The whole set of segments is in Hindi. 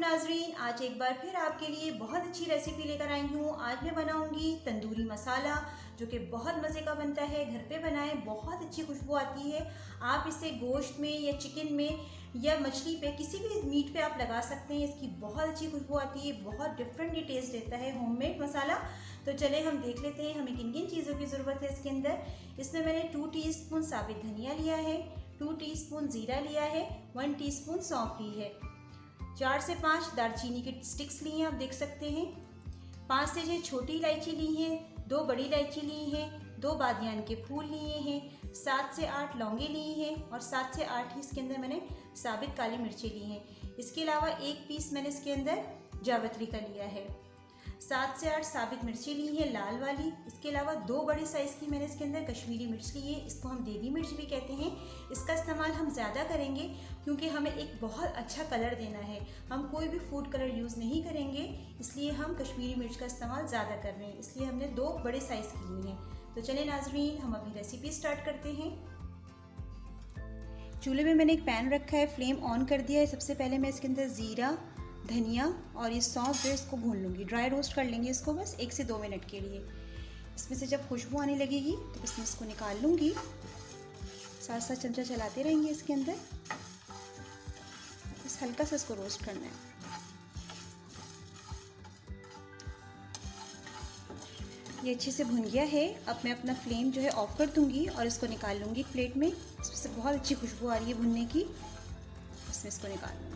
नाजरीन, आज एक बार फिर आपके लिए बहुत अच्छी रेसिपी लेकर आई हूँ। आज मैं बनाऊँगी तंदूरी मसाला, जो कि बहुत मज़े का बनता है। घर पे बनाएं, बहुत अच्छी खुशबू आती है। आप इसे गोश्त में या चिकन में या मछली पे, किसी भी मीट पे आप लगा सकते हैं। इसकी बहुत अच्छी खुशबू आती है, बहुत डिफरेंट टेस्ट देता है होममेड मसाला। तो चले हम देख लेते हैं हमें किन किन चीज़ों की ज़रूरत है इसके अंदर। इसमें मैंने 2 टीस्पून साबित धनिया लिया है, 2 टीस्पून ज़ीरा लिया है, 1 टीस्पून सौंफ ली है, 4 से 5 दालचीनी के स्टिक्स लिए हैं, आप देख सकते हैं। 5 से 6 छोटी इलायची ली हैं, 2 बड़ी इलायची ली हैं, 2 बादियान के फूल लिए हैं, 7 से 8 लौंगे लिए हैं और 7 से 8 ही इसके अंदर मैंने साबित काली मिर्चें ली हैं। इसके अलावा 1 पीस मैंने इसके अंदर जावित्री का लिया है। 7 से 8 साबित मिर्ची ली है लाल वाली। इसके अलावा 2 बड़े साइज़ की मैंने इसके अंदर कश्मीरी मिर्च ली है। इसको हम देगी मिर्च भी कहते हैं। इसका इस्तेमाल हम ज़्यादा करेंगे क्योंकि हमें एक बहुत अच्छा कलर देना है। हम कोई भी फूड कलर यूज़ नहीं करेंगे, इसलिए हम कश्मीरी मिर्च का इस्तेमाल ज़्यादा कर रहे हैं। इसलिए हमने 2 बड़े साइज़ की ली हैं। तो चले नाजरीन, हम अभी रेसिपी स्टार्ट करते हैं। चूल्हे में मैंने एक पैन रखा है, फ्लेम ऑन कर दिया है। सबसे पहले मैं इसके अंदर ज़ीरा, धनिया और ये सौंफ जो इसको भून लूँगी। ड्राई रोस्ट कर लेंगे इसको बस 1 से 2 मिनट के लिए। इसमें से जब खुशबू आने लगेगी तो इसमें इसको निकाल लूँगी। साथ साथ चमचा चलाते रहेंगे इसके अंदर। बस हल्का सा इसको रोस्ट करना है। ये अच्छे से भुन गया है। अब मैं अपना फ्लेम जो है ऑफ कर दूँगी और इसको निकाल लूँगी प्लेट में। इसमें बहुत अच्छी खुशबू आ रही है भुनने की। इसमें इसको निकाल लूँगी।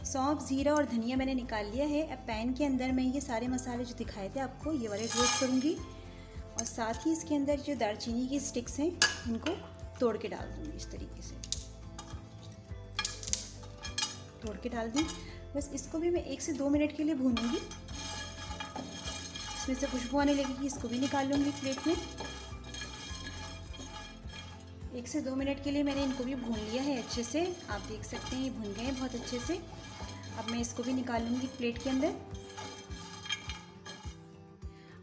सौंफ, ज़ीरा और धनिया मैंने निकाल लिया है। अब पैन के अंदर मैं ये सारे मसाले जो दिखाए थे आपको, ये वाले रोस्ट करूँगी और साथ ही इसके अंदर जो दालचीनी की स्टिक्स हैं इनको तोड़ के डाल दूँगी। इस तरीके से तोड़ के डाल दी। बस इसको भी मैं 1 से 2 मिनट के लिए भूनूँगी। इसमें से खुशबू आने लगेगी, इसको भी निकाल लूँगी प्लेट में। 1 से 2 मिनट के लिए मैंने इनको भी भून लिया है अच्छे से। आप देख सकते हैं ये भून गए हैं बहुत अच्छे से। अब मैं इसको भी निकाल लूँगी प्लेट के अंदर।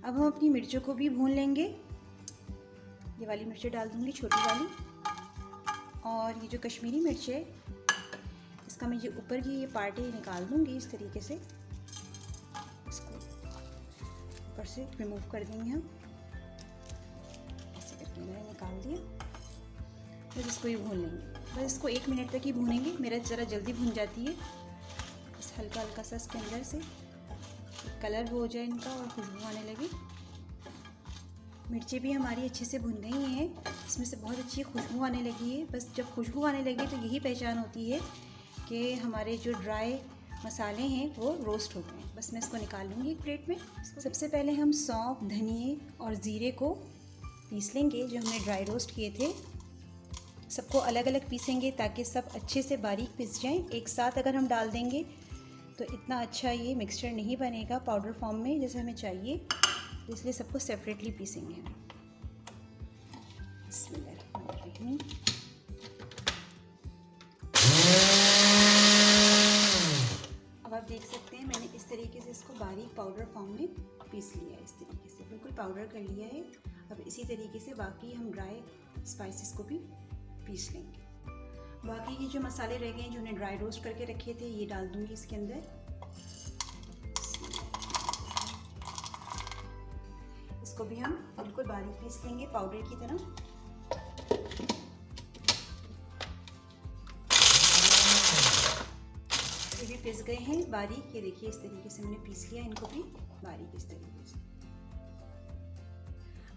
अब हम अपनी मिर्चों को भी भून लेंगे। ये वाली मिर्चें डाल दूँगी, छोटी वाली। और ये जो कश्मीरी मिर्च है, इसका मैं ये ऊपर की ये पार्ट है निकाल दूँगी इस तरीके से। इसको ऊपर से रिमूव कर देंगे हम। ऐसे करके मैंने निकाल दिया। बस इसको ही भून लेंगे। बस इसको 1 मिनट तक ही भूनेंगे। मेरा ज़रा जल्दी भून जाती है। बस हल्का हल्का सा इसके अंदर से कलर हो जाए इनका और खुशबू आने लगे। मिर्चें भी हमारी अच्छे से भुन गई हैं। इसमें से बहुत अच्छी खुशबू आने लगी है। बस जब खुशबू आने लगे तो यही पहचान होती है कि हमारे जो ड्राई मसाले हैं वो रोस्ट हो गए हैं। बस मैं इसको निकाल लूँगी एक प्लेट में। सबसे पहले हम सौंफ, धनिए और ज़ीरे को पीस लेंगे जो हमने ड्राई रोस्ट किए थे। सबको अलग अलग पीसेंगे ताकि सब अच्छे से बारीक पिस जाएं। एक साथ अगर हम डाल देंगे तो इतना अच्छा ये मिक्सचर नहीं बनेगा पाउडर फॉर्म में जैसे हमें चाहिए। इसलिए सबको सेपरेटली पीसेंगे हम। अब आप देख सकते हैं मैंने इस तरीके से इसको बारीक पाउडर फॉर्म में पीस लिया है। इस तरीके से बिल्कुल पाउडर कर लिया है। अब इसी तरीके से बाकी हम ड्राई स्पाइसेस को भी पीस लेंगे। बाकी ये जो मसाले रह गए हैं जो हमने ड्राई रोस्ट करके रखे थे, ये डाल दूंगी इसके अंदर। इसको भी हम बिल्कुल बारीक पीस लेंगे पाउडर की तरह। ये भी पिस गए हैं बारीक। ये देखिए इस तरीके से मैंने पीस लिया इनको भी बारीक इस तरीके से।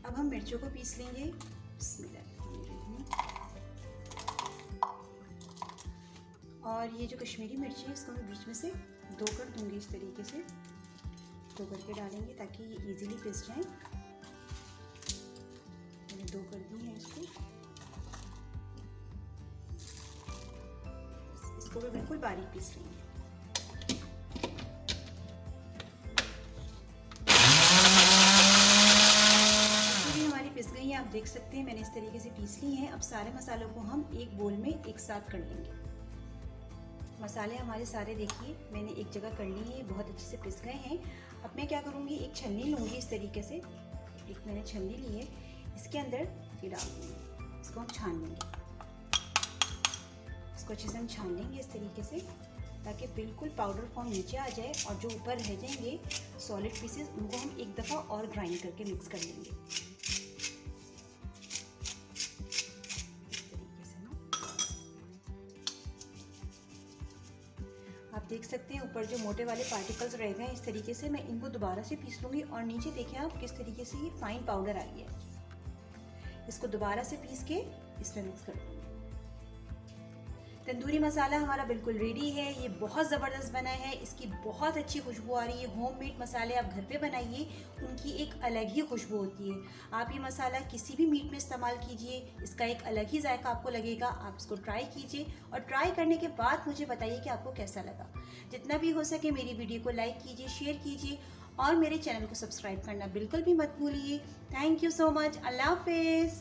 अब हम मिर्चों को पीस लेंगे। और ये जो कश्मीरी मिर्ची है इसको मैं बीच में से 2 कर दूंगी इस तरीके से। 2 करके डालेंगे ताकि ये इजीली पिस जाए। मैंने 2 कर दी है इसको। इसको भी बिल्कुल बारीक पीस लेंगे। ये हमारी पिस गई है, आप देख सकते हैं मैंने इस तरीके से पीस ली हैं। अब सारे मसालों को हम एक बोल में एक साथ कर लेंगे। मसाले हमारे सारे देखिए मैंने एक जगह कर लिए हैं, बहुत अच्छे से पिस गए हैं। अब मैं क्या करूँगी, एक छन्नी लूँगी इस तरीके से। एक मैंने छन्नी ली है, इसके अंदर ये डाल दूँगी। इसको हम छान लेंगे। इसको अच्छे से हम छान लेंगे इस तरीके से। ताकि बिल्कुल पाउडर फॉर्म नीचे आ जाए और जो ऊपर रह जाएंगे सॉलिड पीसेस उनको हम एक दफ़ा और ग्राइंड करके मिक्स कर लेंगे इस तरीके से ना। आप देख सकते हैं ऊपर जो मोटे वाले पार्टिकल्स रह गए हैं, इस तरीके से मैं इनको दोबारा से पीस लूँगी और नीचे देखिए आप किस तरीके से ये फाइन पाउडर आई है। इसको दोबारा से पीस के इसमें मिक्स कर दूँगी। तंदूरी मसाला हमारा बिल्कुल रेडी है। ये बहुत ज़बरदस्त बना है, इसकी बहुत अच्छी खुशबू आ रही है। होममेड मसाले आप घर पे बनाइए, उनकी एक अलग ही खुशबू होती है। आप ये मसाला किसी भी मीट में इस्तेमाल कीजिए, इसका एक अलग ही जायका आपको लगेगा। आप इसको ट्राई कीजिए और ट्राई करने के बाद मुझे बताइए कि आपको कैसा लगा। जितना भी हो सके मेरी वीडियो को लाइक कीजिए, शेयर कीजिए और मेरे चैनल को सब्सक्राइब करना बिल्कुल भी मत भूलिए। Thank you so much. अल्लाह हाफिज़।